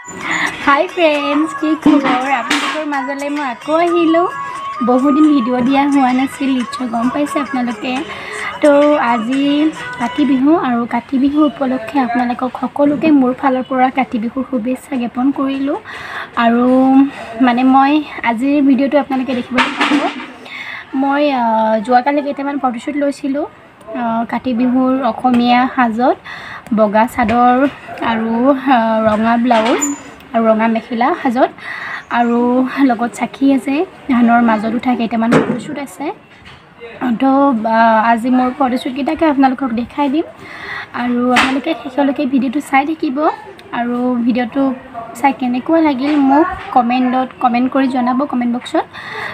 হাই friends, কি খবৰ? আপোনালোকৰ মাজলৈ মই আকৌ আহিলোঁ। বহুদিন ভিডিঅ' দিয়া হোৱা নাছিল, নিশ্চয় গম পাইছে আপোনালোকে। তো আজি কাতি বিহু আৰু কাতি বিহু উপলক্ষে আপোনালোকক সকলোকে মোৰ ফালৰ পৰা কাতি বিহুৰ শুভেচ্ছা জ্ঞাপন কৰিলোঁ। আৰু মানে মই আজিৰ ভিডিঅ'টো আপোনালোকে দেখিবলৈ পাব। মই যোৱাকালি কেইটামান ফটোশ্বুট লৈছিলোঁ কাতি বিহুৰ অসমীয়া সাজত, বগা চাদৰ আৰু ৰঙা ব্লাউজ আৰু ৰঙা মেখেলা সাজত, আৰু লগত চাকি আছে, ধানৰ মাজত উঠা কেইটামান ফটোশ্বুট আছে। তো আজি মোৰ ফটোশ্বুটকেইটাকে আপোনালোকক দেখাই দিম, আৰু আপোনালোকে শেষলৈকে ভিডিঅ'টো চাই থাকিব। আৰু ভিডিঅ'টো চাই কেনেকুৱা লাগিল মোক কমেণ্ট কৰি জনাব কমেণ্ট বক্সত।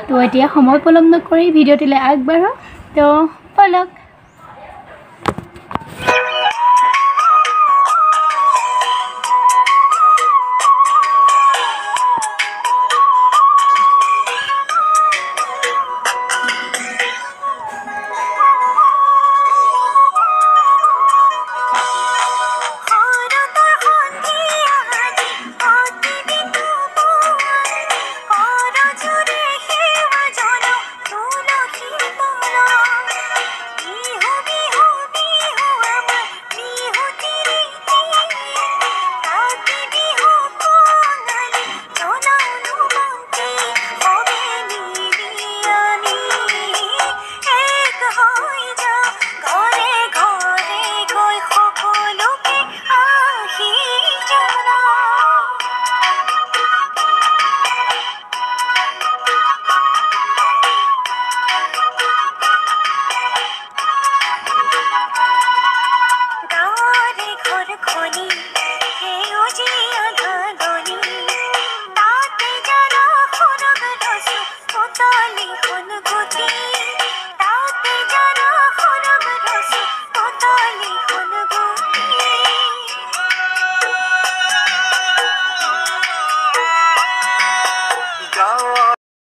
তো এতিয়া সময় পলম নকৰি ভিডিঅ'টোলৈ আগবাঢ়ো। তো ব'লক